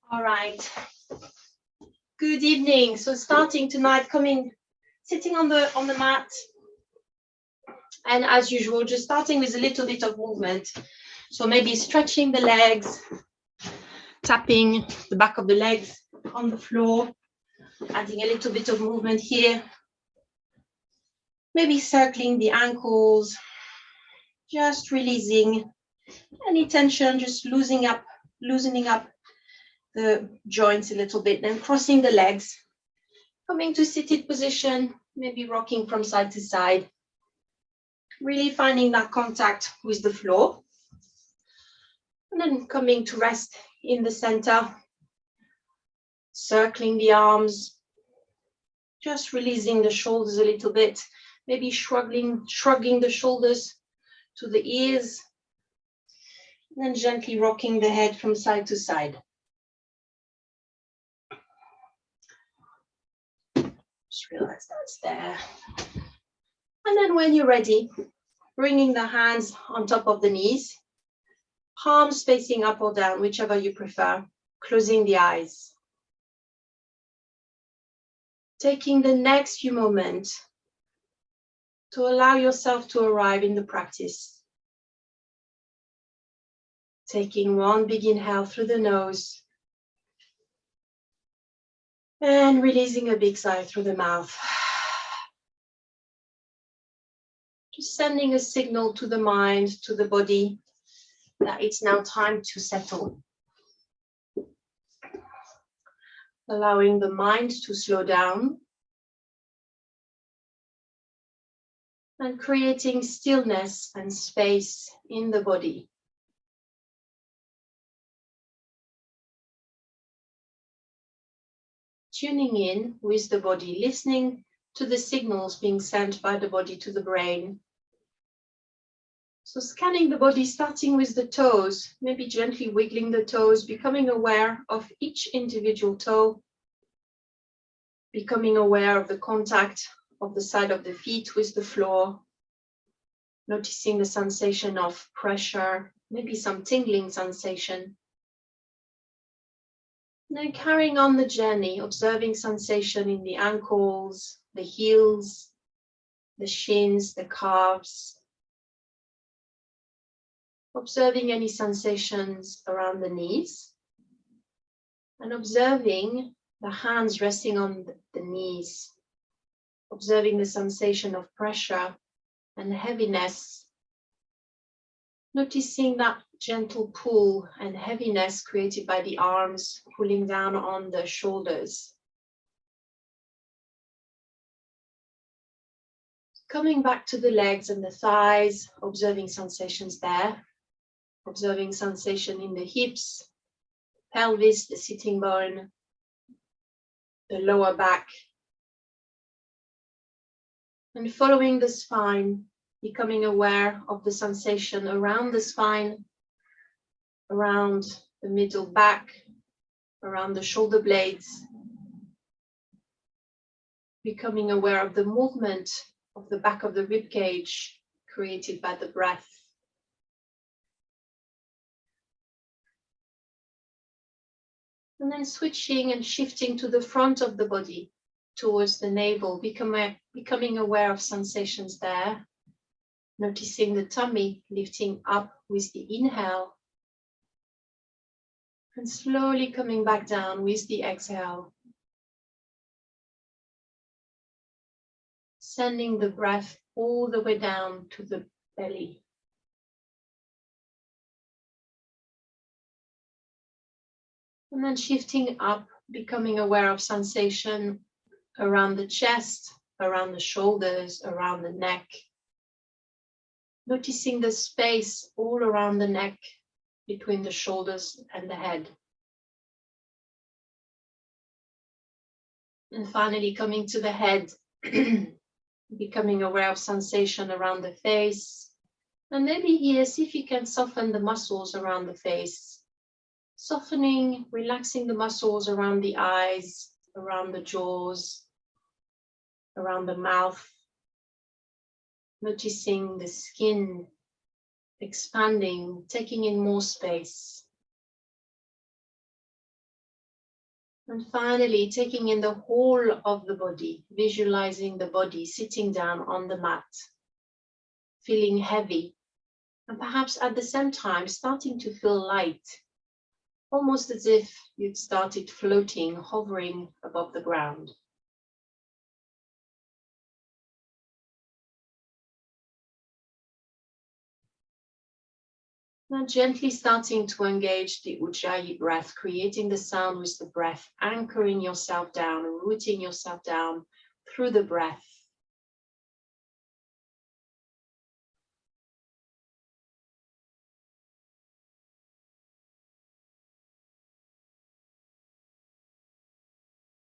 All right. Good evening. So starting tonight, sitting on the mat, and as usual, just starting with a little bit of movement. So maybe stretching the legs, tapping the back of the legs on the floor, adding a little bit of movement here. Maybe circling the ankles, just releasing any tension, just loosening up the joints a little bit, then crossing the legs, coming to seated position, maybe rocking from side to side, really finding that contact with the floor, and then coming to rest in the center, circling the arms, just releasing the shoulders a little bit, maybe shrugging the shoulders to the ears, and then gently rocking the head from side to side. Just realize that's there. And then when you're ready, bringing the hands on top of the knees, palms facing up or down, whichever you prefer, closing the eyes. Taking the next few moments to allow yourself to arrive in the practice. Taking one big inhale through the nose and releasing a big sigh through the mouth. Just sending a signal to the mind, to the body, that it's now time to settle. Allowing the mind to slow down and creating stillness and space in the body. Tuning in with the body, listening to the signals being sent by the body to the brain. So scanning the body, starting with the toes, maybe gently wiggling the toes, becoming aware of each individual toe, becoming aware of the contact of the side of the feet with the floor, noticing the sensation of pressure, maybe some tingling sensation. And then carrying on the journey, observing sensation in the ankles, the heels, the shins, the calves. Observing any sensations around the knees and observing the hands resting on the knees, observing the sensation of pressure and heaviness, noticing that gentle pull and heaviness created by the arms pulling down on the shoulders. Coming back to the legs and the thighs, observing sensations there. Observing sensation in the hips, pelvis, the sitting bone, the lower back. And following the spine, becoming aware of the sensation around the spine, around the middle back, around the shoulder blades. Becoming aware of the movement of the back of the rib cage created by the breath. And then switching and shifting to the front of the body, towards the navel, becoming aware of sensations there. Noticing the tummy lifting up with the inhale. And slowly coming back down with the exhale. Sending the breath all the way down to the belly. And then shifting up, becoming aware of sensation around the chest, around the shoulders, around the neck. Noticing the space all around the neck, between the shoulders and the head. And finally coming to the head, becoming aware of sensation around the face. And maybe here, see if you can soften the muscles around the face. Softening, relaxing the muscles around the eyes, around the jaws, around the mouth. Noticing the skin expanding, taking in more space. And finally, taking in the whole of the body, visualizing the body sitting down on the mat, feeling heavy, and perhaps at the same time starting to feel light, almost as if you'd started floating, hovering above the ground. Now gently starting to engage the Ujjayi breath, creating the sound with the breath, anchoring yourself down, rooting yourself down through the breath.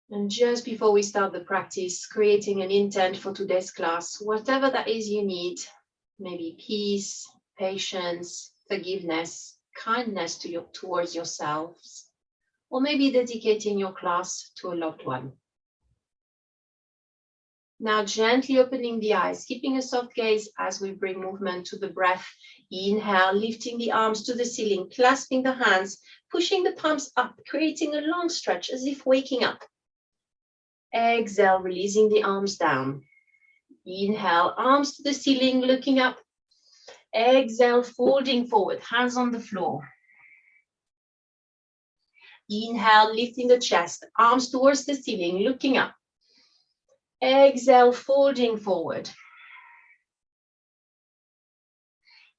And just before we start the practice, creating an intent for today's class, whatever that is you need, maybe peace, patience, forgiveness, kindness towards yourselves, or maybe dedicating your class to a loved one. Now gently opening the eyes, keeping a soft gaze as we bring movement to the breath. Inhale, lifting the arms to the ceiling, clasping the hands, pushing the palms up, creating a long stretch as if waking up. Exhale, releasing the arms down. Inhale, arms to the ceiling, looking up. Exhale, folding forward, hands on the floor. Inhale, lifting the chest, arms towards the ceiling, looking up. Exhale, folding forward.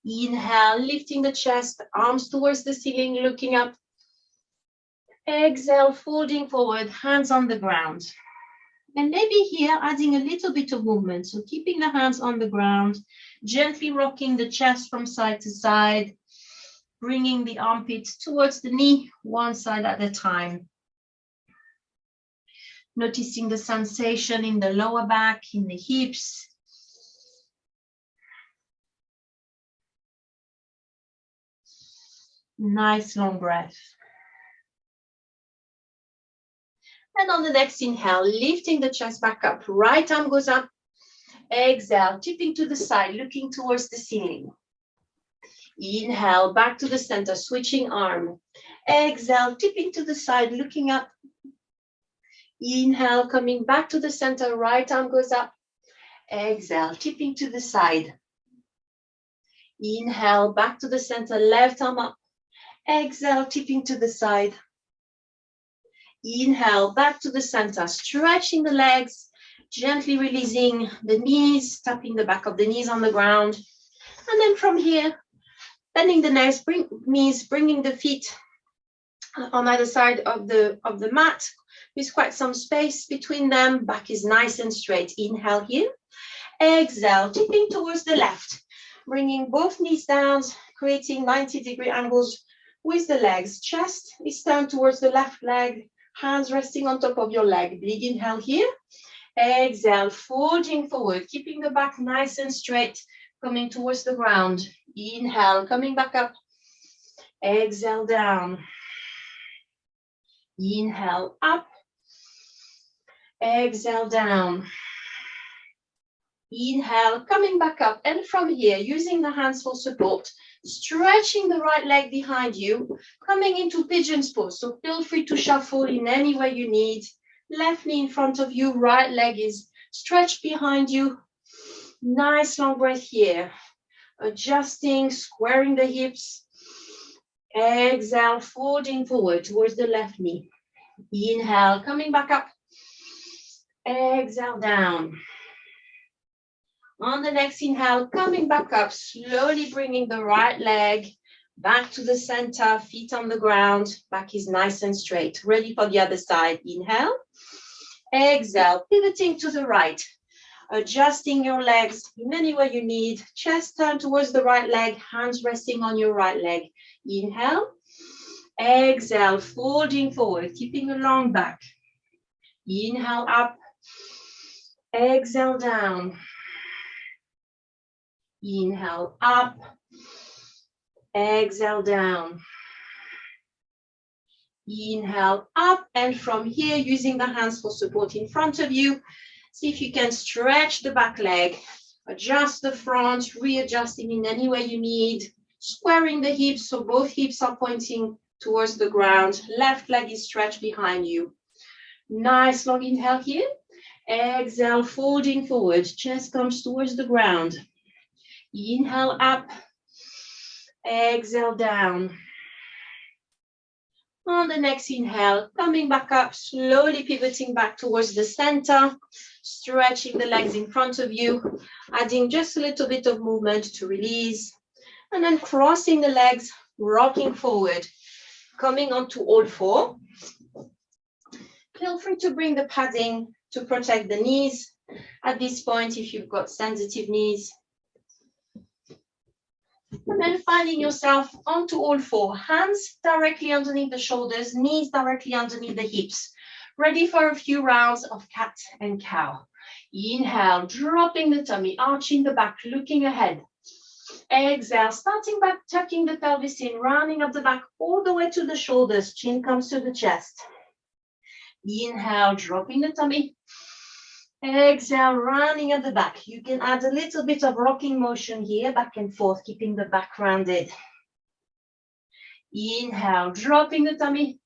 Inhale, lifting the chest, arms towards the ceiling, looking up. Exhale, folding forward, hands on the ground. And maybe here, adding a little bit of movement. So keeping the hands on the ground, gently rocking the chest from side to side, bringing the armpits towards the knee, one side at a time. Noticing the sensation in the lower back, in the hips. Nice long breath. And on the next inhale, lifting the chest back up. Right arm goes up. Exhale, tipping to the side, looking towards the ceiling. Inhale, back to the center, switching arm. Exhale, tipping to the side, looking up. Inhale, coming back to the center, right arm goes up. Exhale, tipping to the side. Inhale, back to the center, left arm up. Exhale, tipping to the side. Inhale, back to the center, stretching the legs, gently releasing the knees, tapping the back of the knees on the ground. And then from here, bending the knees, bringing the feet on either side of the mat. There's quite some space between them. Back is nice and straight. Inhale here. Exhale, tipping towards the left. Bringing both knees down, creating 90-degree angles with the legs. Chest is turned towards the left leg. Hands resting on top of your leg. Big inhale here. Exhale, folding forward, keeping the back nice and straight, coming towards the ground. Inhale, coming back up. Exhale, down. Inhale, up. Exhale, down. Inhale, coming back up. And from here, using the hands for support, stretching the right leg behind you, coming into pigeon's pose. So feel free to shuffle in any way you need. Left knee in front of you, right leg is stretched behind you. Nice long breath here. Adjusting, squaring the hips. Exhale, folding forward towards the left knee. Inhale, coming back up. Exhale, down. On the next inhale, coming back up, slowly bringing the right leg back to the center, feet on the ground. Back is nice and straight. Ready for the other side. Inhale. Exhale, pivoting to the right. Adjusting your legs in any way you need. Chest turned towards the right leg, hands resting on your right leg. Inhale. Exhale, folding forward, keeping a long back. Inhale up. Exhale down. Inhale up. Exhale down. Inhale up, and from here, using the hands for support in front of you, see if you can stretch the back leg, adjust the front, readjusting in any way you need, squaring the hips so both hips are pointing towards the ground. Left leg is stretched behind you. Nice long inhale here. Exhale, folding forward. Chest comes towards the ground. Inhale up. Exhale down. On the next inhale, coming back up, slowly pivoting back towards the center, stretching the legs in front of you, adding just a little bit of movement to release, and then crossing the legs, rocking forward, coming onto all four. Feel free to bring the padding to protect the knees at this point if you've got sensitive knees. And then finding yourself onto all four, hands directly underneath the shoulders, knees directly underneath the hips. Ready for a few rounds of cat and cow. Inhale, dropping the tummy, arching the back, looking ahead. Exhale, starting back, tucking the pelvis in, rounding up the back all the way to the shoulders, chin comes to the chest. Inhale, dropping the tummy. Exhale, rounding at the back. You can add a little bit of rocking motion here, back and forth, keeping the back rounded. Inhale, dropping the tummy.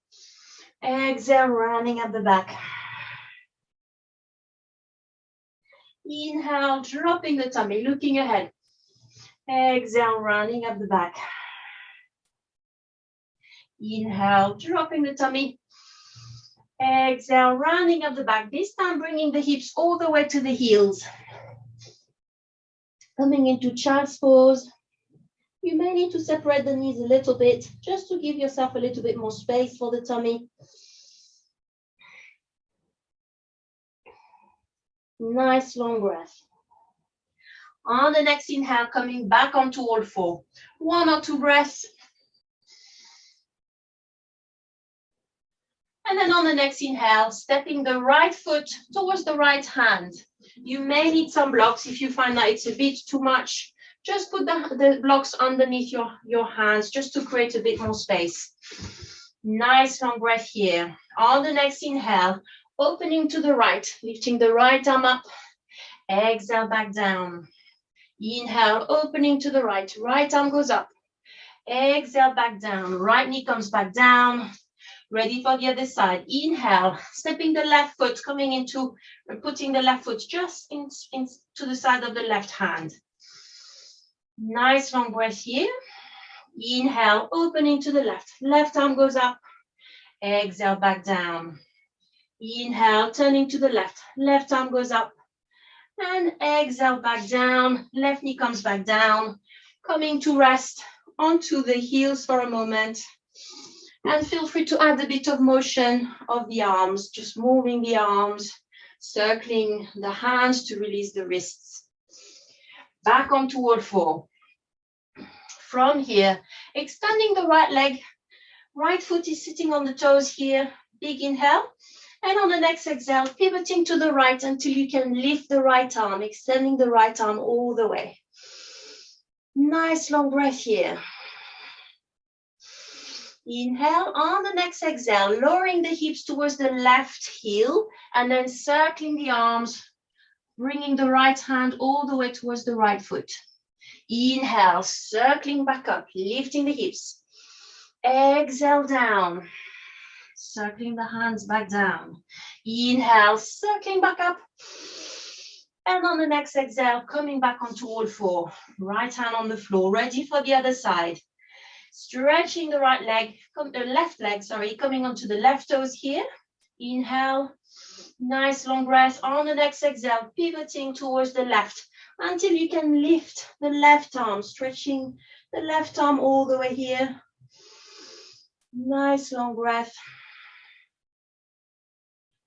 Exhale, rounding at the back. Inhale, dropping the tummy, looking ahead. Exhale, rounding up the back. Inhale, dropping the tummy. Exhale, rounding up the back. This time bringing the hips all the way to the heels. Coming into child's pose. You may need to separate the knees a little bit just to give yourself a little bit more space for the tummy. Nice long breath. On the next inhale, coming back onto all four. 1 or 2 breaths. And then on the next inhale, stepping the right foot towards the right hand. You may need some blocks if you find that it's a bit too much. Just put the blocks underneath your hands just to create a bit more space. Nice long breath here. On the next inhale, opening to the right, lifting the right arm up. Exhale, back down. Inhale, opening to the right, right arm goes up. Exhale, back down. Right knee comes back down. Ready for the other side. Inhale, stepping the left foot, coming into, putting the left foot just into the side of the left hand. Nice long breath here. Inhale, opening to the left. Left arm goes up. Exhale, back down. Inhale, turning to the left. Left arm goes up. And exhale, back down. Left knee comes back down. Coming to rest onto the heels for a moment. And feel free to add a bit of motion of the arms, just moving the arms, circling the hands to release the wrists. Back onto all four. From here, extending the right leg. Right foot is sitting on the toes here. Big inhale. And on the next exhale, pivoting to the right until you can lift the right arm, extending the right arm all the way. Nice long breath here. Inhale, on the next exhale, lowering the hips towards the left heel and then circling the arms, bringing the right hand all the way towards the right foot. Inhale, circling back up, lifting the hips. Exhale down, circling the hands back down. Inhale, circling back up. And on the next exhale, coming back onto all four. Right hand on the floor, ready for the other side. Stretching the right leg, left leg, coming onto the left toes here. Inhale, nice long breath. On the next exhale, pivoting towards the left until you can lift the left arm, stretching the left arm all the way here. Nice long breath.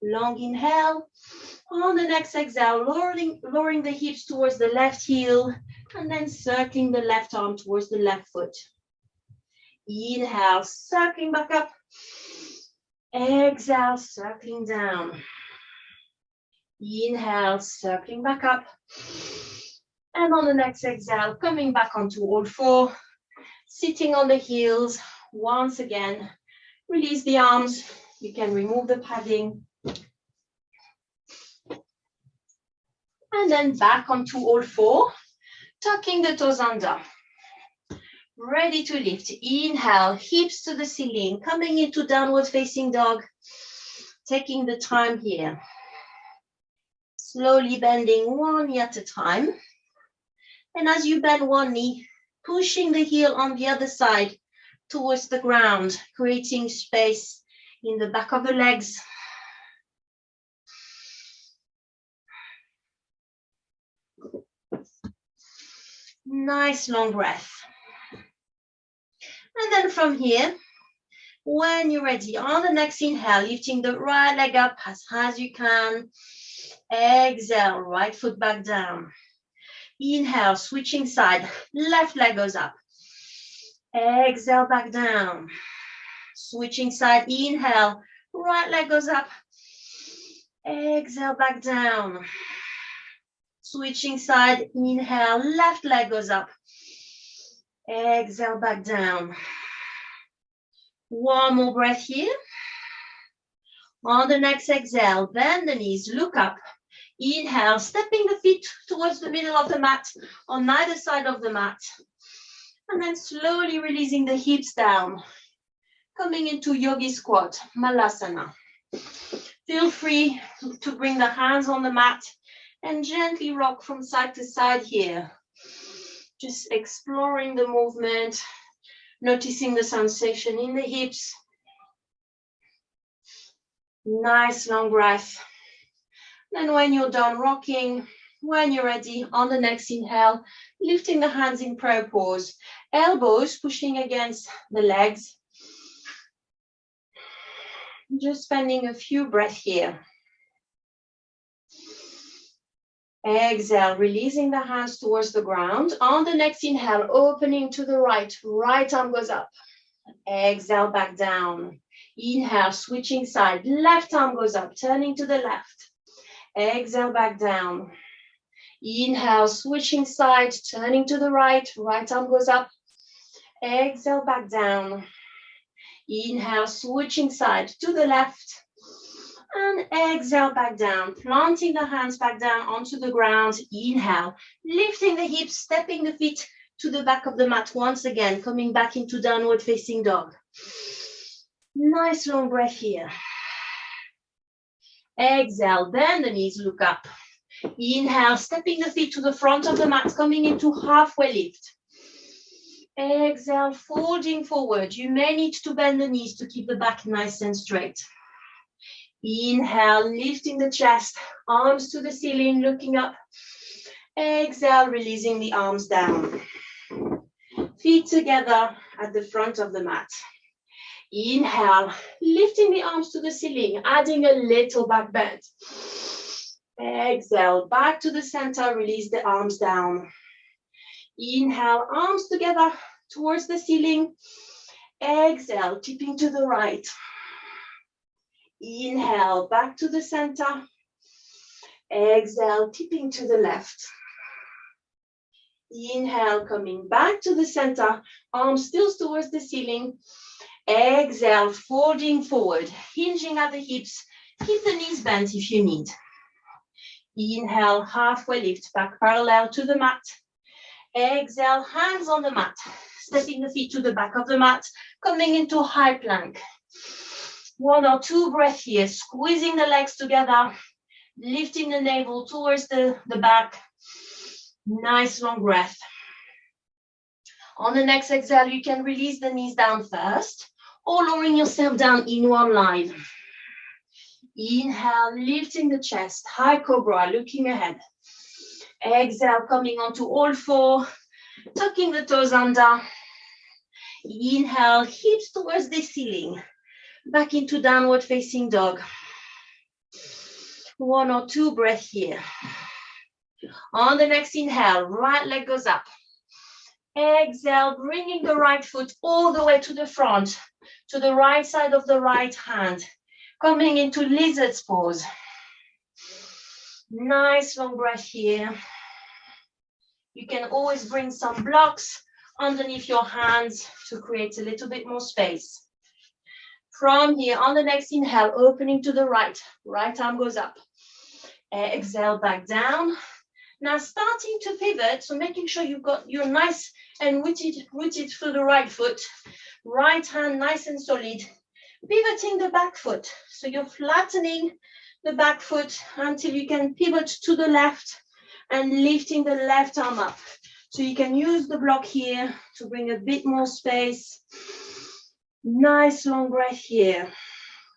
Long inhale. On the next exhale, lowering the hips towards the left heel and then circling the left arm towards the left foot. Inhale, circling back up. Exhale, circling down. Inhale, circling back up. And on the next exhale, coming back onto all four, sitting on the heels. Once again, release the arms. You can remove the padding. And then back onto all four, tucking the toes under. Ready to lift. Inhale, hips to the ceiling, coming into downward facing dog. Taking the time here. Slowly bending one knee at a time. And as you bend one knee, pushing the heel on the other side towards the ground, creating space in the back of the legs. Nice long breath. And then from here, when you're ready, on the next inhale, lifting the right leg up as high as you can. Exhale, right foot back down. Inhale, switching side, left leg goes up. Exhale, back down. Switching side, inhale, right leg goes up. Exhale, back down. Switching side, inhale, left leg goes up. Exhale, back down. One more breath here. On the next exhale, bend the knees, look up. Inhale, stepping the feet towards the middle of the mat, on either side of the mat. And then slowly releasing the hips down, coming into yogi squat, malasana. Feel free to bring the hands on the mat and gently rock from side to side here. Just exploring the movement, noticing the sensation in the hips. Nice long breath. Then when you're done rocking, when you're ready, on the next inhale, lifting the hands in prayer pose. Elbows pushing against the legs. Just spending a few breaths here. Exhale, releasing the hands towards the ground. On the next inhale, opening to the right. Right arm goes up. Exhale, back down. Inhale, switching side. Left arm goes up, turning to the left. Exhale, back down. Inhale, switching side, turning to the right. Right arm goes up. Exhale, back down. Inhale, switching side to the left. And exhale, back down. Planting the hands back down onto the ground. Inhale, lifting the hips, stepping the feet to the back of the mat once again, coming back into downward facing dog. Nice long breath here. Exhale, bend the knees, look up. Inhale, stepping the feet to the front of the mat, coming into halfway lift. Exhale, folding forward. You may need to bend the knees to keep the back nice and straight. Inhale, lifting the chest, arms to the ceiling, looking up. Exhale, releasing the arms down. Feet together at the front of the mat. Inhale, lifting the arms to the ceiling, adding a little back bend. Exhale, back to the center, release the arms down. Inhale, arms together towards the ceiling. Exhale, tipping to the right. Inhale, back to the center. Exhale, tipping to the left. Inhale, coming back to the center, arms still towards the ceiling. Exhale, folding forward, hinging at the hips. Keep the knees bent if you need. Inhale, halfway lift, back parallel to the mat. Exhale, hands on the mat, stepping the feet to the back of the mat, coming into high plank. 1 or 2 breaths here, squeezing the legs together, lifting the navel towards the back. Nice long breath. On the next exhale, you can release the knees down first, or lowering yourself down in one line. Inhale, lifting the chest, high cobra, looking ahead. Exhale, coming onto all 4, tucking the toes under. Inhale, hips towards the ceiling. Back into downward facing dog. 1 or 2 breaths here. On the next inhale, right leg goes up. Exhale, bringing the right foot all the way to the front, to the right side of the right hand. Coming into lizard's pose. Nice long breath here. You can always bring some blocks underneath your hands to create a little bit more space. From here, on the next inhale, opening to the right. Right arm goes up. Exhale, back down. Now starting to pivot, so making sure you've got your nice and rooted through the right foot. Right hand nice and solid. Pivoting the back foot. So you're flattening the back foot until you can pivot to the left and lifting the left arm up. So you can use the block here to bring a bit more space. Nice long breath here.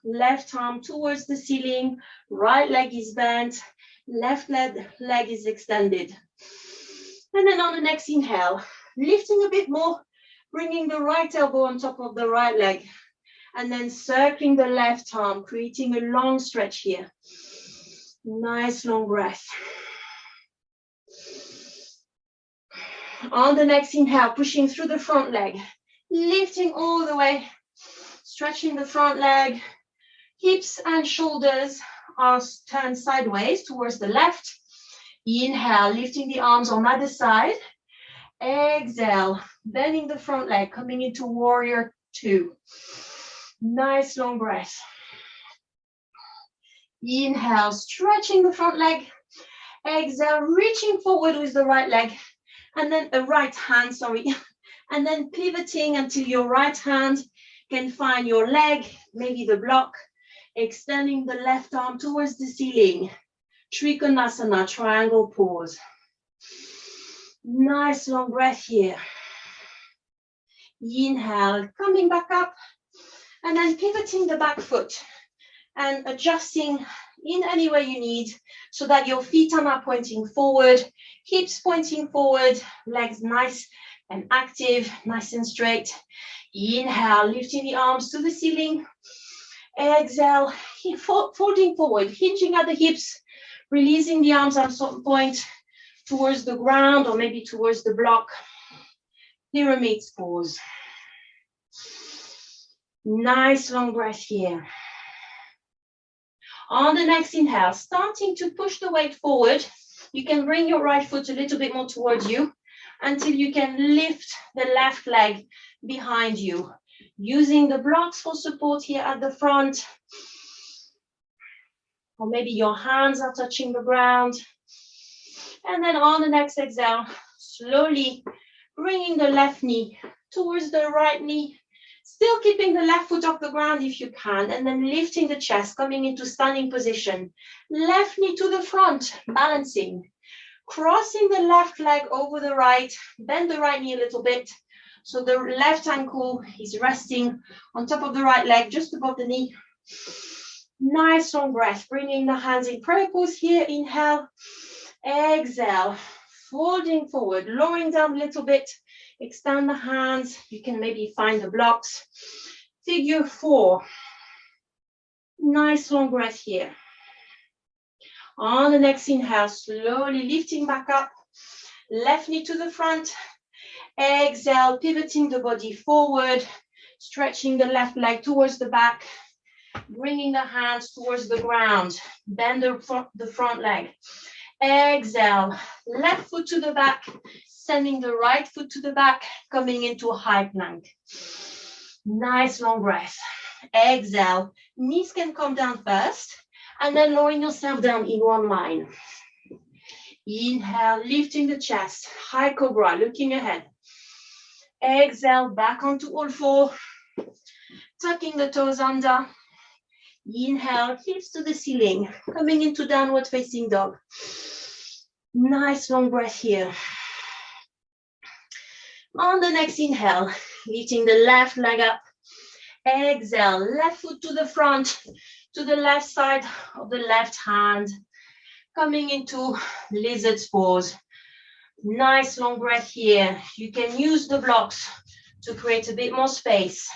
Left arm towards the ceiling, right leg is bent, left leg is extended. And then on the next inhale, lifting a bit more, bringing the right elbow on top of the right leg, and then circling the left arm, creating a long stretch here. Nice long breath. On the next inhale, pushing through the front leg, lifting all the way, stretching the front leg. Hips and shoulders are turned sideways towards the left. Inhale, lifting the arms on either side. Exhale, bending the front leg, coming into warrior two. Nice long breath. Inhale, stretching the front leg. Exhale, reaching forward with the right leg. And then a right hand, and then pivoting until your right hand can find your leg, maybe the block, extending the left arm towards the ceiling. Trikonasana, triangle pose. Nice long breath here. Inhale, coming back up, and then pivoting the back foot and adjusting in any way you need so that your feet are not pointing forward, hips pointing forward, legs nice and active, nice and straight. Inhale, lifting the arms to the ceiling. Exhale, folding forward, hinging at the hips, releasing the arms at some point towards the ground or maybe towards the block. Pyramid pose. Nice long breath here. On the next inhale, starting to push the weight forward, you can bring your right foot a little bit more towards you until you can lift the left leg behind you, using the blocks for support here at the front, or maybe your hands are touching the ground. And then on the next exhale, slowly bringing the left knee towards the right knee, still keeping the left foot off the ground if you can, and then lifting the chest, coming into standing position. Left knee to the front, balancing. Crossing the left leg over the right, bend the right knee a little bit. So the left ankle is resting on top of the right leg, just above the knee. Nice long breath, bringing the hands in prayer pose here. Inhale, exhale, folding forward, lowering down a little bit. Extend the hands. You can maybe find the blocks. Figure four. Nice long breath here. On the next inhale, slowly lifting back up. Left knee to the front. Exhale, pivoting the body forward. Stretching the left leg towards the back. Bringing the hands towards the ground. Bend the front leg. Exhale, left foot to the back. Sending the right foot to the back, coming into a high plank. Nice long breath. Exhale, knees can come down first, and then lowering yourself down in one line. Inhale, lifting the chest, high cobra, looking ahead. Exhale, back onto all four, tucking the toes under. Inhale, hips to the ceiling, coming into downward facing dog. Nice long breath here. On the next inhale, lifting the left leg up. Exhale, left foot to the front, to the left side of the left hand. Coming into lizard's pose. Nice long breath here. You can use the blocks to create a bit more space.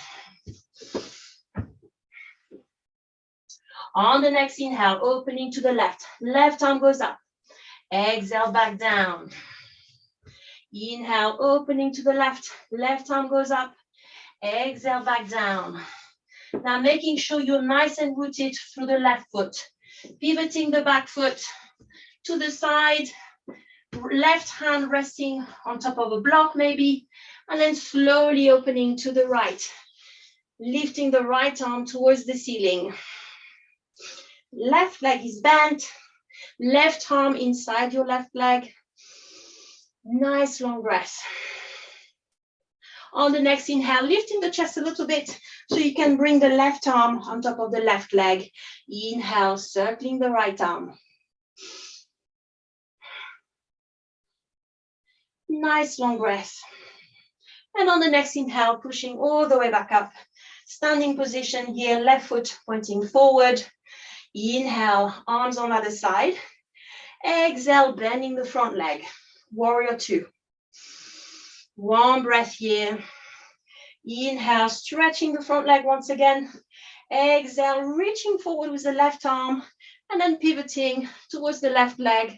On the next inhale, opening to the left. Left arm goes up. Exhale, back down. Inhale, opening to the left. Left arm goes up. Exhale, back down. Now making sure you're nice and rooted through the left foot. Pivoting the back foot to the side. Left hand resting on top of a block maybe. And then slowly opening to the right. Lifting the right arm towards the ceiling. Left leg is bent. Left arm inside your left leg. Nice long breath. On the next inhale, lifting the chest a little bit so you can bring the left arm on top of the left leg. Inhale, circling the right arm. Nice long breath. And on the next inhale, pushing all the way back up. Standing position here, left foot pointing forward. Inhale, arms on the other side. Exhale, bending the front leg. Warrior two. One breath here. Inhale, stretching the front leg once again. Exhale, reaching forward with the left arm and then pivoting towards the left leg.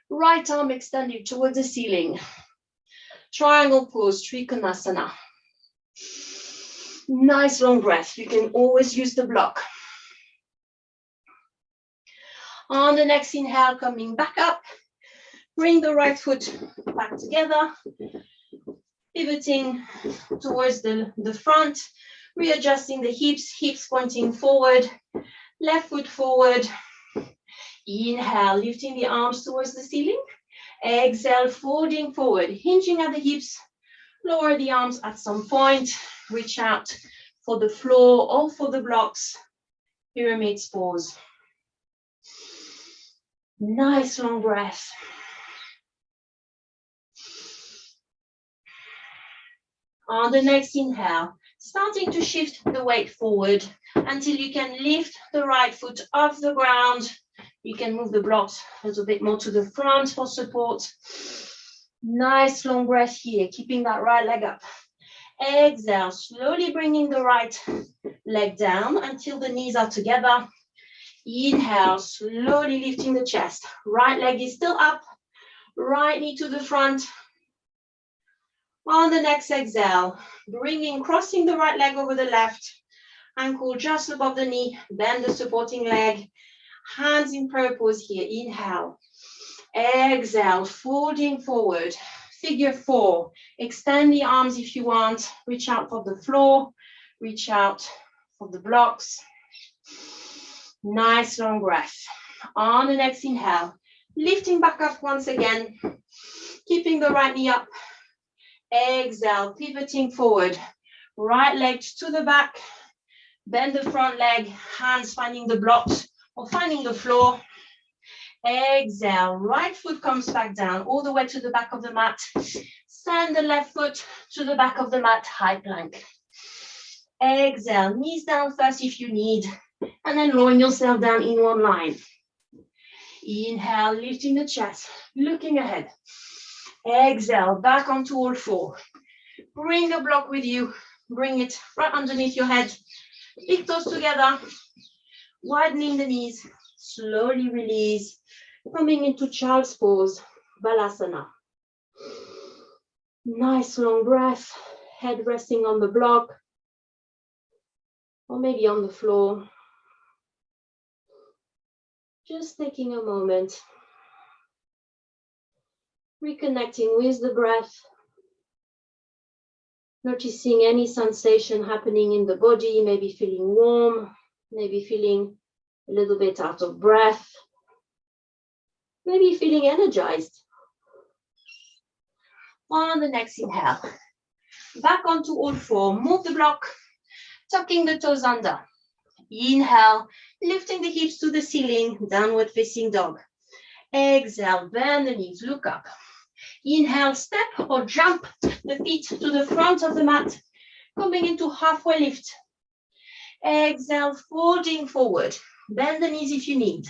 Right arm extended towards the ceiling. Triangle pose, Trikonasana. Nice long breath. You can always use the block. On the next inhale, coming back up. Bring the right foot back together. Pivoting towards the front. Readjusting the hips pointing forward. Left foot forward. Inhale, lifting the arms towards the ceiling. Exhale, folding forward, hinging at the hips. Lower the arms at some point. Reach out for the floor or for the blocks. Pyramid pose. Nice long breath. On the next inhale, starting to shift the weight forward until you can lift the right foot off the ground. You can move the blocks a little bit more to the front for support. Nice long breath here, keeping that right leg up. Exhale, slowly bringing the right leg down until the knees are together. Inhale, slowly lifting the chest. Right leg is still up, right knee to the front. On the next exhale, crossing the right leg over the left, ankle just above the knee, bend the supporting leg, hands in prayer pose here. Inhale, exhale, folding forward, figure four. Extend the arms if you want, reach out for the floor, reach out for the blocks. Nice long breath. On the next inhale, lifting back up once again, keeping the right knee up. Exhale, pivoting forward, right leg to the back, bend the front leg, hands finding the blocks or finding the floor. Exhale, right foot comes back down all the way to the back of the mat. Send the left foot to the back of the mat, high plank. Exhale, knees down first if you need, and then lowering yourself down in one line. Inhale, lifting the chest, looking ahead. Exhale, back onto all four. Bring the block with you. Bring it right underneath your head. Big toes together. Widening the knees. Slowly release. Coming into child's pose, Balasana. Nice long breath. Head resting on the block. Or maybe on the floor. Just taking a moment. Reconnecting with the breath, noticing any sensation happening in the body, maybe feeling warm, maybe feeling a little bit out of breath, maybe feeling energized. On the next inhale, back onto all four, move the block, tucking the toes under. Inhale, lifting the hips to the ceiling, downward facing dog. Exhale, bend the knees, look up. Inhale, step or jump the feet to the front of the mat, coming into halfway lift. Exhale, folding forward. Bend the knees if you need.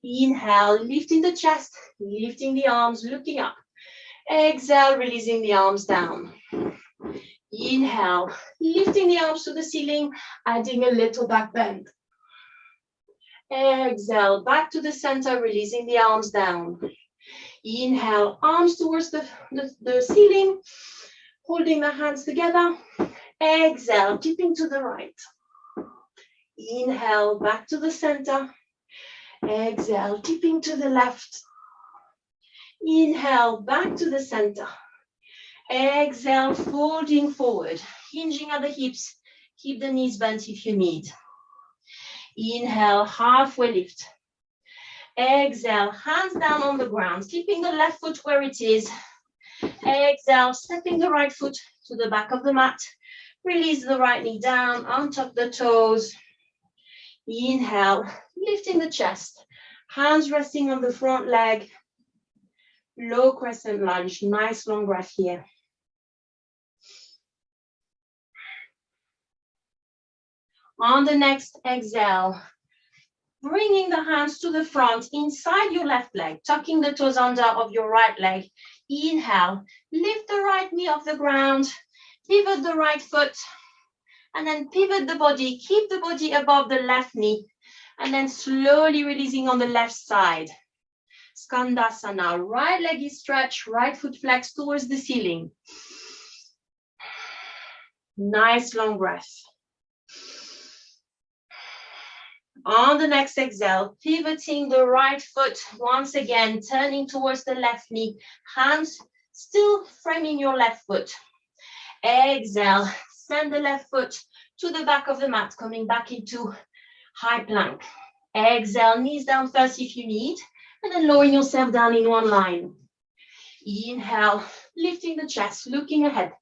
Inhale, lifting the chest, lifting the arms, looking up. Exhale, releasing the arms down. Inhale, lifting the arms to the ceiling, adding a little back bend. Exhale, back to the center, releasing the arms down. Inhale, arms towards the ceiling, holding the hands together. Exhale, tipping to the right. Inhale, back to the center. Exhale, tipping to the left. Inhale, back to the center. Exhale, folding forward, hinging at the hips. Keep the knees bent if you need. Inhale, halfway lift. Exhale, hands down on the ground, keeping the left foot where it is. Exhale, stepping the right foot to the back of the mat. Release the right knee down, untuck the toes. Inhale, lifting the chest. Hands resting on the front leg. Low crescent lunge. Nice long breath here. On the next exhale, bringing the hands to the front inside your left leg, tucking the toes under of your right leg. Inhale, lift the right knee off the ground, pivot the right foot, and then pivot the body. Keep the body above the left knee, and then slowly releasing on the left side. Skandasana, right leg is stretched, right foot flexed towards the ceiling. Nice long breath. On the next exhale, pivoting the right foot once again, turning towards the left knee, hands still framing your left foot. Exhale, send the left foot to the back of the mat, coming back into high plank. Exhale, knees down first if you need, and then lowering yourself down in one line. Inhale, lifting the chest, looking ahead.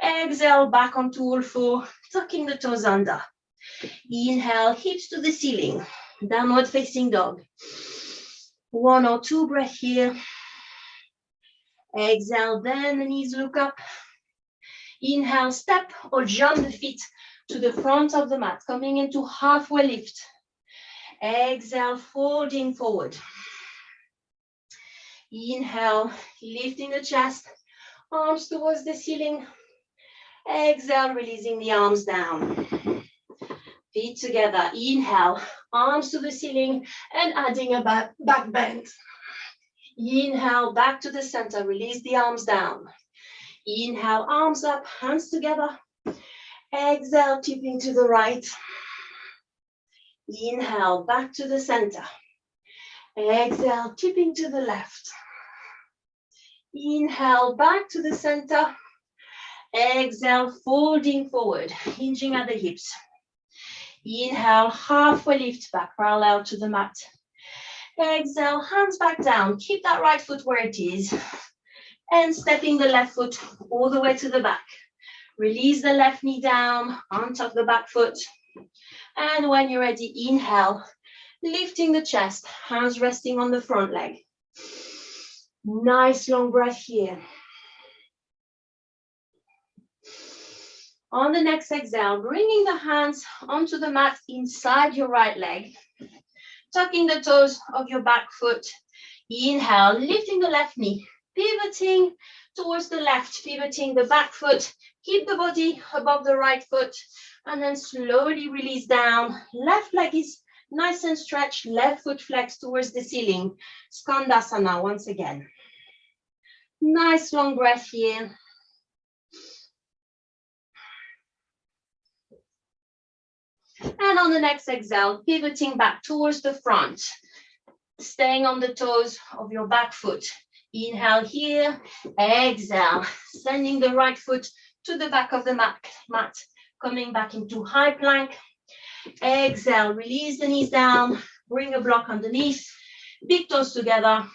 Exhale, back onto all four, tucking the toes under. Inhale, hips to the ceiling, downward facing dog. 1 or 2 breaths here. Exhale, then the knees look up. Inhale, step or jump the feet to the front of the mat, coming into halfway lift. Exhale, folding forward. Inhale, lifting the chest, arms towards the ceiling. Exhale, releasing the arms down. Feet together. Inhale, arms to the ceiling and adding a back bend. Inhale, back to the center. Release the arms down. Inhale, arms up, hands together. Exhale, tipping to the right. Inhale, back to the center. Exhale, tipping to the left. Inhale, back to the center. Exhale, folding forward, hinging at the hips. Inhale, halfway lift back, parallel to the mat. Exhale, hands back down. Keep that right foot where it is. And stepping the left foot all the way to the back. Release the left knee down, untuck the back foot. And when you're ready, inhale, lifting the chest, hands resting on the front leg. Nice long breath here. On the next exhale, bringing the hands onto the mat inside your right leg, tucking the toes of your back foot. Inhale, lifting the left knee, pivoting towards the left, pivoting the back foot. Keep the body above the right foot, and then slowly release down. Left leg is nice and stretched, left foot flex towards the ceiling. Skandasana once again. Nice long breath here. And on the next exhale, pivoting back towards the front, staying on the toes of your back foot. Inhale here, exhale, sending the right foot to the back of the mat, coming back into high plank. Exhale, release the knees down, bring a block underneath, big toes together,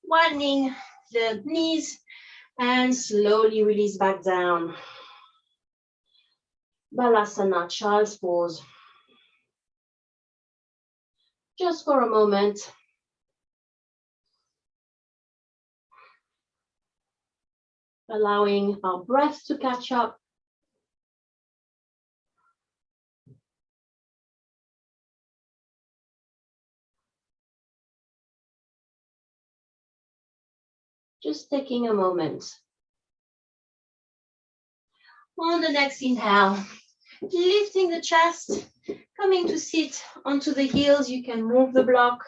widening the knees, and slowly release back down. Balasana, child's pose. Just for a moment. Allowing our breath to catch up. Just taking a moment. On the next inhale, lifting the chest, coming to sit onto the heels. You can move the block.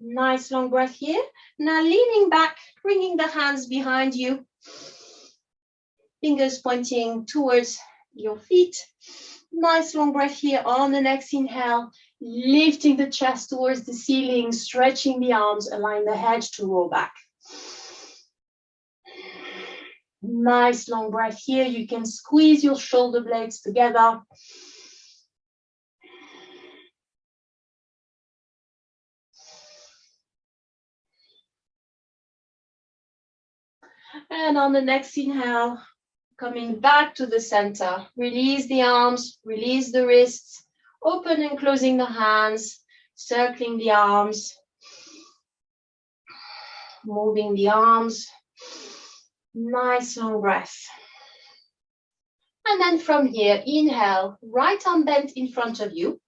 Nice long breath here. Now leaning back, bringing the hands behind you. Fingers pointing towards your feet. Nice long breath here. On the next inhale, lifting the chest towards the ceiling, stretching the arms, allowing the head to roll back. Nice long breath here. You can squeeze your shoulder blades together. And on the next inhale, coming back to the center, release the arms, release the wrists, open and closing the hands, circling the arms, moving the arms. Nice long breath. And then from here, inhale, right arm bent in front of you.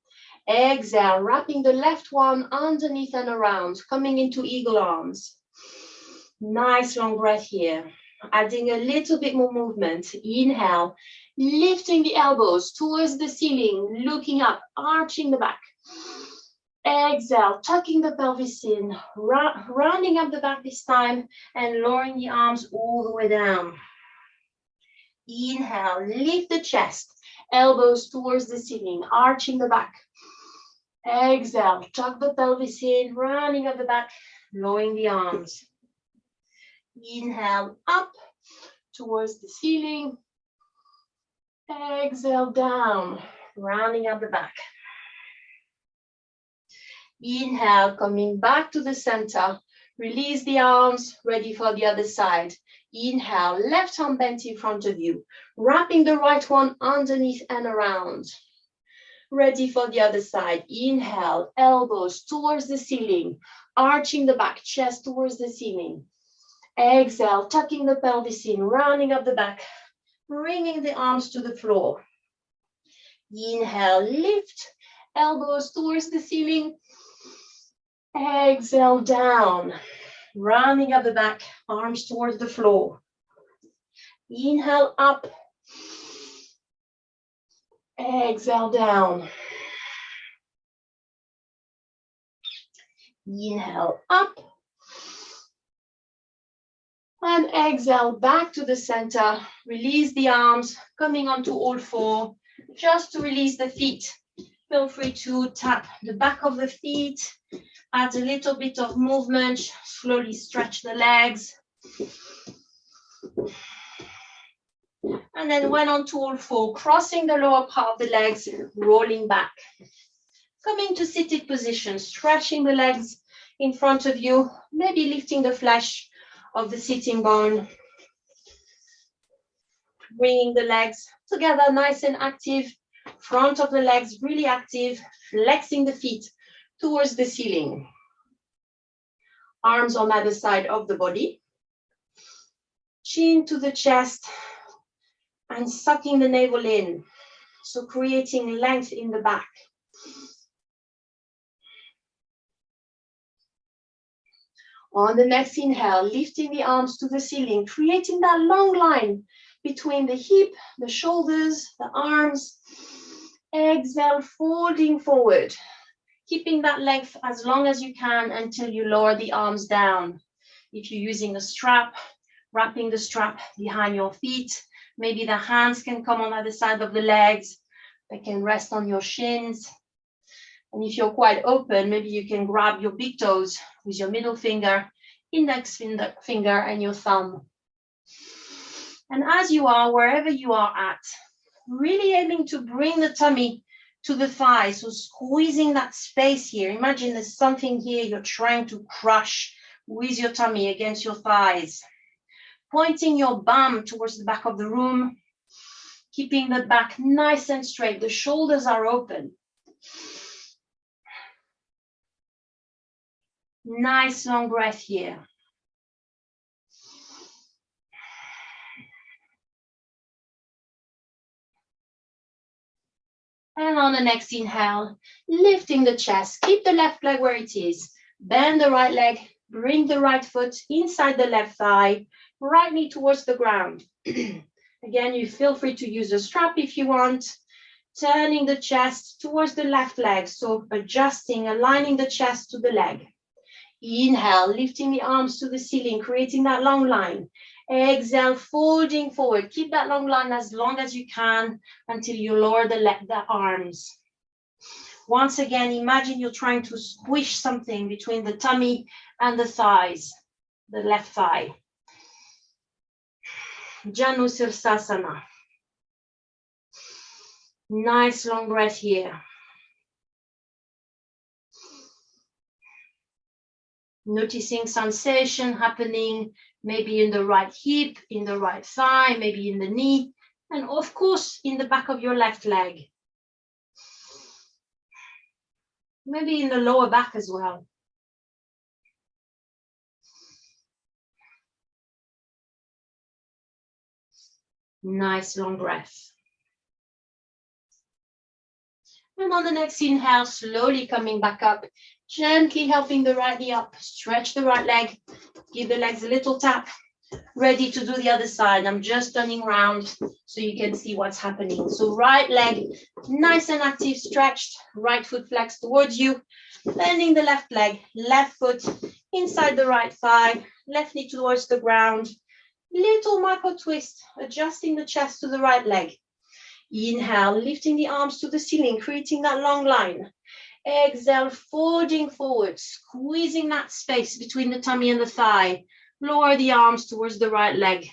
Exhale, wrapping the left one underneath and around, coming into eagle arms. Nice long breath here. Adding a little bit more movement. Inhale, lifting the elbows towards the ceiling, looking up, arching the back. Exhale, tucking the pelvis in, rounding up the back this time, and lowering the arms all the way down. Inhale, lift the chest, elbows towards the ceiling, arching the back. Exhale, tuck the pelvis in, rounding up the back, lowering the arms. Inhale, up towards the ceiling. Exhale, down, rounding up the back. Inhale, coming back to the center. Release the arms, ready for the other side. Inhale, left arm bent in front of you, wrapping the right one underneath and around. Ready for the other side. Inhale, elbows towards the ceiling, arching the back, chest towards the ceiling. Exhale, tucking the pelvis in, rounding up the back, bringing the arms to the floor. Inhale, lift, elbows towards the ceiling. Exhale, down, rounding up the back, arms towards the floor. Inhale, up. Exhale, down. Inhale, up. And exhale, back to the center. Release the arms, coming onto all four, just to release the feet. Feel free to tap the back of the feet, add a little bit of movement, slowly stretch the legs. And then when onto all four, crossing the lower part of the legs, rolling back. Coming to seated position, stretching the legs in front of you, maybe lifting the flesh of the sitting bone. Bringing the legs together, nice and active. Front of the legs really active, flexing the feet towards the ceiling. Arms on either side of the body. Chin to the chest and sucking the navel in. So creating length in the back. On the next inhale, lifting the arms to the ceiling, creating that long line between the hip, the shoulders, the arms. Exhale, folding forward, keeping that length as long as you can until you lower the arms down. If you're using a strap, wrapping the strap behind your feet, maybe the hands can come on either side of the legs. They can rest on your shins. And if you're quite open, maybe you can grab your big toes with your middle finger, index finger, and your thumb. And as you are, wherever you are at, really aiming to bring the tummy to the thighs, so squeezing that space here. Imagine there's something here you're trying to crush with your tummy against your thighs. Pointing your bum towards the back of the room, keeping the back nice and straight. The shoulders are open. Nice long breath here. And on the next inhale, lifting the chest, keep the left leg where it is. Bend the right leg, bring the right foot inside the left thigh, right knee towards the ground. Again, you feel free to use a strap if you want. Turning the chest towards the left leg, so adjusting, aligning the chest to the leg. Inhale, lifting the arms to the ceiling, creating that long line. Exhale, folding forward. Keep that long line as long as you can until you lower the arms. Once again, imagine you're trying to squish something between the tummy and the thighs, the left thigh. Janu Sirsasana. Nice long breath here. Noticing sensation happening maybe in the right hip, in the right thigh, maybe in the knee, and of course, in the back of your left leg. Maybe in the lower back as well. Nice long breath. And on the next inhale, slowly coming back up, gently helping the right knee up, stretch the right leg, give the legs a little tap, ready to do the other side. I'm just turning around so you can see what's happening. So right leg, nice and active, stretched, right foot flexed towards you, bending the left leg, left foot inside the right thigh, left knee towards the ground, little micro twist, adjusting the chest to the right leg. Inhale, lifting the arms to the ceiling, creating that long line. Exhale, folding forward, squeezing that space between the tummy and the thigh. Lower the arms towards the right leg.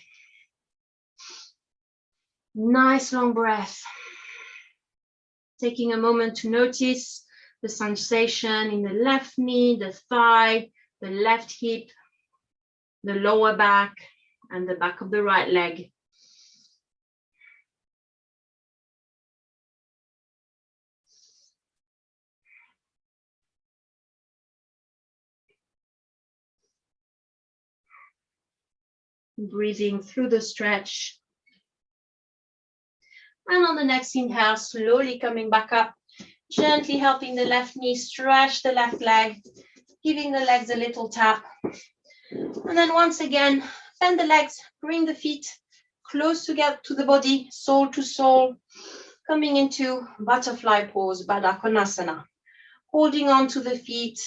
Nice long breath. Taking a moment to notice the sensation in the left knee, the thigh, the left hip, the lower back, and the back of the right leg. Breathing through the stretch. And on the next inhale, slowly coming back up, gently helping the left knee stretch the left leg, giving the legs a little tap. And then once again, bend the legs, bring the feet close together to the body, sole to sole, coming into butterfly pose, Baddha Konasana. Holding on to the feet,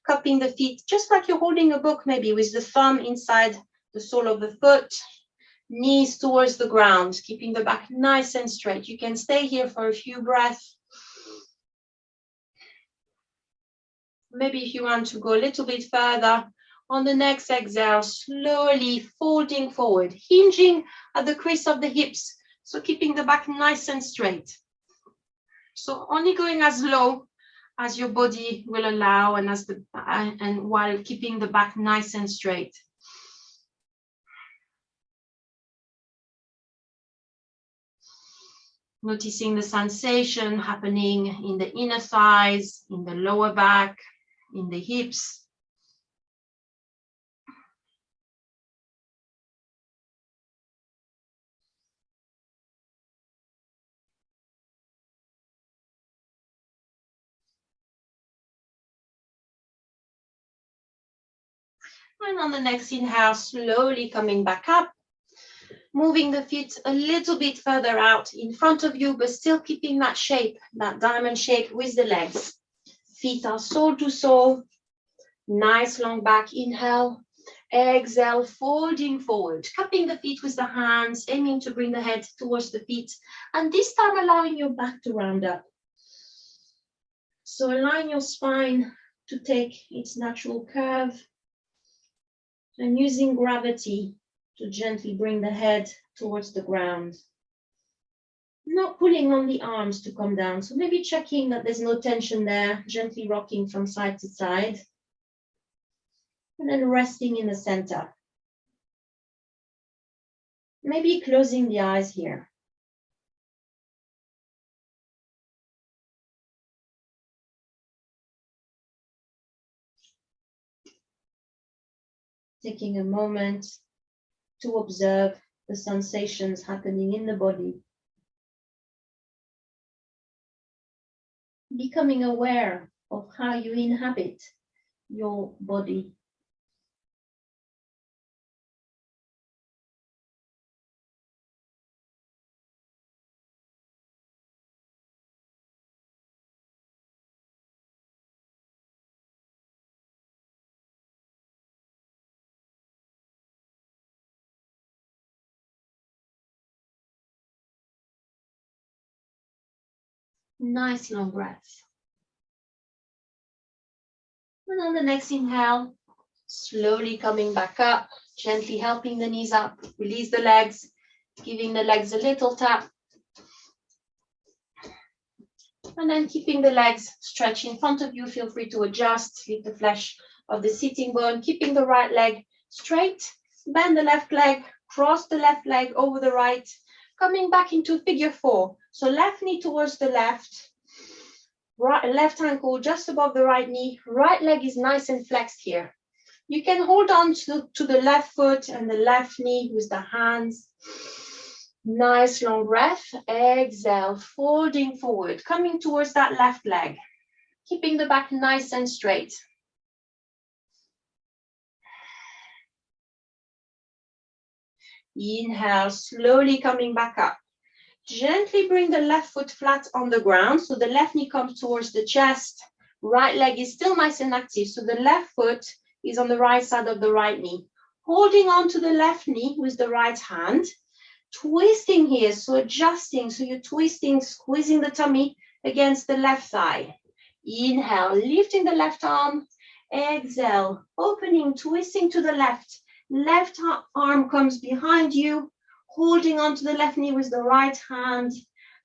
cupping the feet, just like you're holding a book maybe, with the thumb inside the sole of the foot, knees towards the ground, keeping the back nice and straight. You can stay here for a few breaths. Maybe if you want to go a little bit further, on the next exhale, slowly folding forward, hinging at the crease of the hips, so keeping the back nice and straight. So only going as low as your body will allow, and while keeping the back nice and straight. Noticing the sensation happening in the inner thighs, in the lower back, in the hips. And on the next inhale, slowly coming back up, moving the feet a little bit further out in front of you, but still keeping that shape, that diamond shape with the legs. Feet are sole to sole. Nice long back inhale. Exhale, folding forward, cupping the feet with the hands, aiming to bring the head towards the feet, and this time allowing your back to round up. So allowing your spine to take its natural curve, and using gravity to gently bring the head towards the ground. Not pulling on the arms to come down, so maybe checking that there's no tension there, gently rocking from side to side. And then resting in the center. Maybe closing the eyes here. Taking a moment to observe the sensations happening in the body. Becoming aware of how you inhabit your body. Nice long breath. And on the next inhale, slowly coming back up, gently helping the knees up, release the legs, giving the legs a little tap. And then keeping the legs stretched in front of you, feel free to adjust, lift the flesh of the sitting bone, keeping the right leg straight, bend the left leg, cross the left leg over the right, coming back into figure 4. So left knee towards the left, right, left ankle just above the right knee, right leg is nice and flexed here. You can hold on to the left foot and the left knee with the hands. Nice long breath. Exhale, folding forward, coming towards that left leg, keeping the back nice and straight. Inhale, slowly coming back up. Gently bring the left foot flat on the ground, so the left knee comes towards the chest. Right leg is still nice and active, so the left foot is on the right side of the right knee. Holding on to the left knee with the right hand. Twisting here, so adjusting, so you're twisting, squeezing the tummy against the left thigh. Inhale, lifting the left arm. Exhale, opening, twisting to the left. Left arm comes behind you, holding onto the left knee with the right hand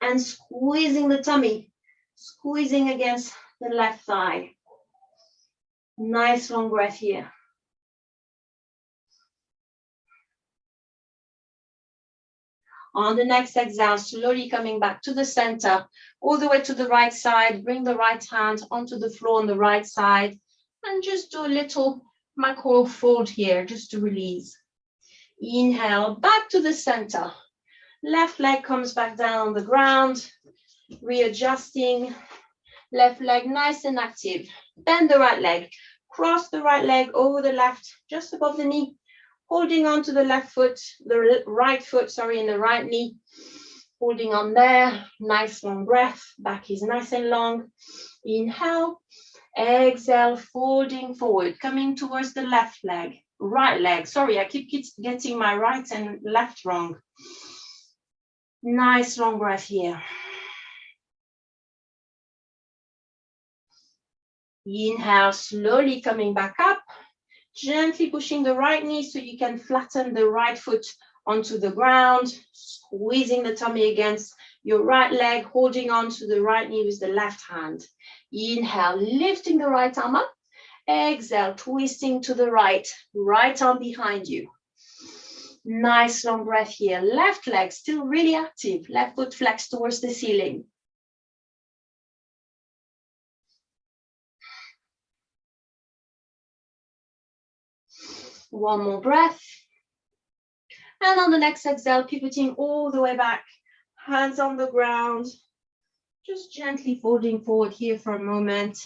and squeezing the tummy, squeezing against the left thigh. Nice long breath here. On the next exhale, slowly coming back to the center, all the way to the right side. Bring the right hand onto the floor on the right side and just do a little macro fold here, just to release. Inhale, back to the center. Left leg comes back down on the ground, readjusting. Left leg nice and active. Bend the right leg. Cross the right leg over the left, just above the knee. Holding on to the left foot, the right foot, sorry, and the right knee. Holding on there. Nice long breath. Back is nice and long. Inhale. Exhale, folding forward, coming towards the left leg. Right leg. Sorry, I keep getting my right and left wrong. Nice long breath here. Inhale, slowly coming back up. Gently pushing the right knee so you can flatten the right foot onto the ground. Squeezing the tummy against your right leg, holding on to the right knee with the left hand. Inhale, lifting the right arm up. Exhale, twisting to the right. Right arm behind you. Nice long breath here. Left leg still really active. Left foot flexed towards the ceiling. One more breath. And on the next exhale, pivoting all the way back. Hands on the ground. Just gently folding forward here for a moment.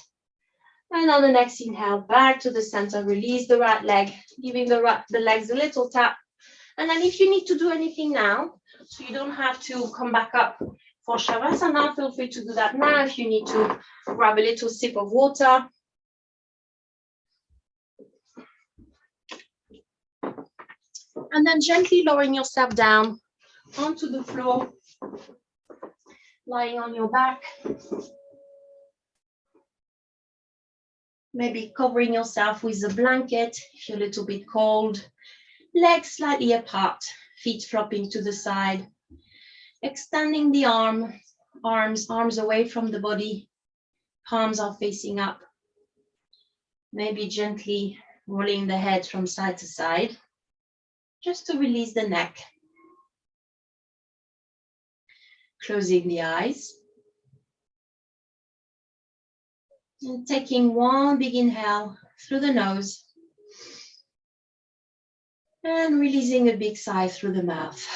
And on the next inhale, back to the center. Release the right leg, giving the legs a little tap. And then if you need to do anything now, so you don't have to come back up for Shavasana, feel free to do that now. If you need to grab a little sip of water. And then gently lowering yourself down onto the floor, lying on your back. Maybe covering yourself with a blanket if you're a little bit cold. Legs slightly apart, feet flopping to the side. Extending the arms away from the body. Palms are facing up. Maybe gently rolling the head from side to side, just to release the neck. Closing the eyes. And taking one big inhale through the nose. And releasing a big sigh through the mouth.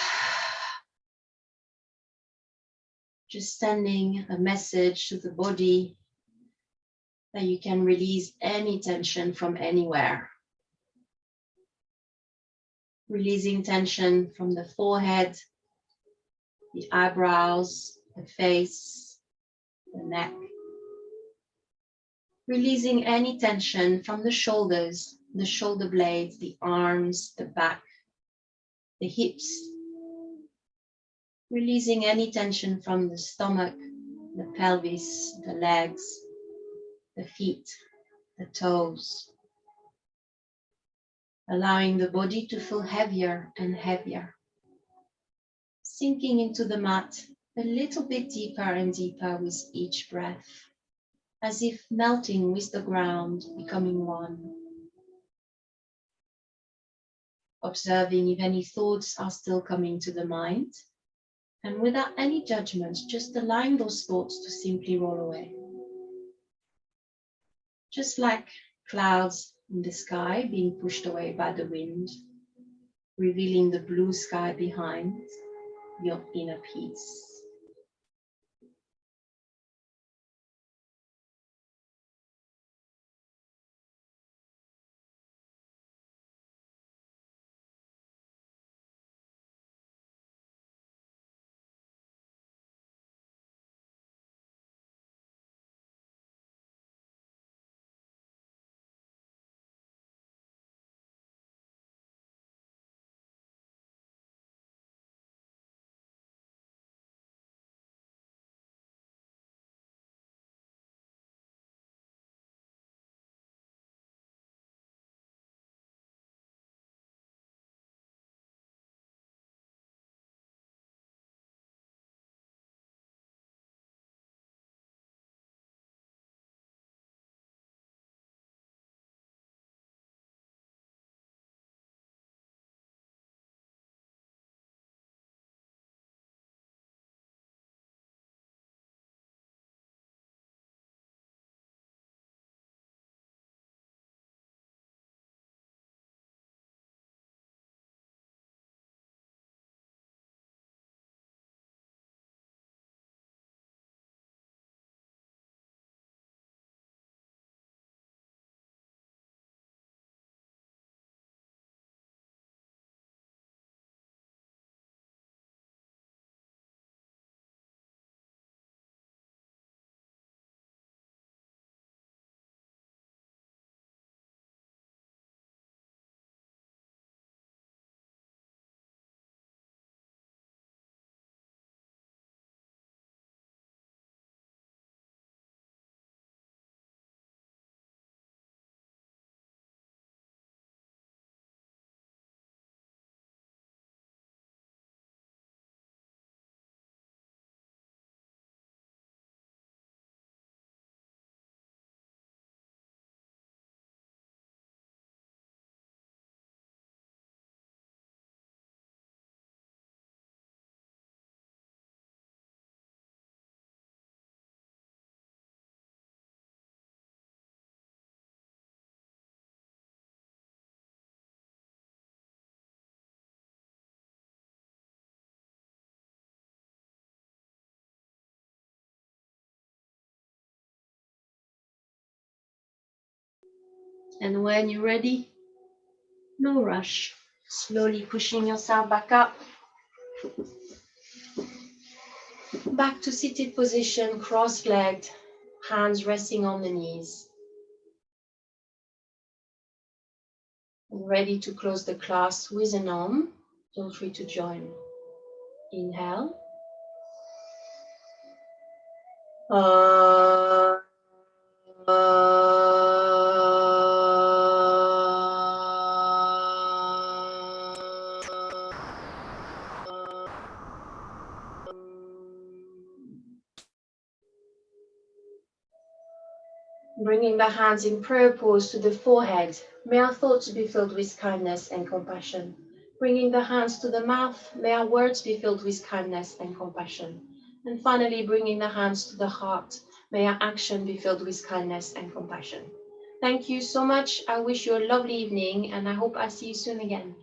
Just sending a message to the body that you can release any tension from anywhere. Releasing tension from the forehead, the eyebrows, the face, the neck. Releasing any tension from the shoulders, the shoulder blades, the arms, the back, the hips. Releasing any tension from the stomach, the pelvis, the legs, the feet, the toes. Allowing the body to feel heavier and heavier. Sinking into the mat a little bit deeper and deeper with each breath, as if melting with the ground, becoming one. observing if any thoughts are still coming to the mind. And without any judgment, just allowing those thoughts to simply roll away. Just like clouds in the sky being pushed away by the wind, revealing the blue sky behind your inner peace. And when you're ready, no rush, slowly pushing yourself back up, back to seated position, cross-legged, hands resting on the knees. And ready to close the class with an om. Feel free to join. Inhale. Bringing the hands in prayer pose to the forehead. May our thoughts be filled with kindness and compassion. Bringing the hands to the mouth. May our words be filled with kindness and compassion. And finally, bringing the hands to the heart. May our action be filled with kindness and compassion. Thank you so much. I wish you a lovely evening, and I hope I see you soon again.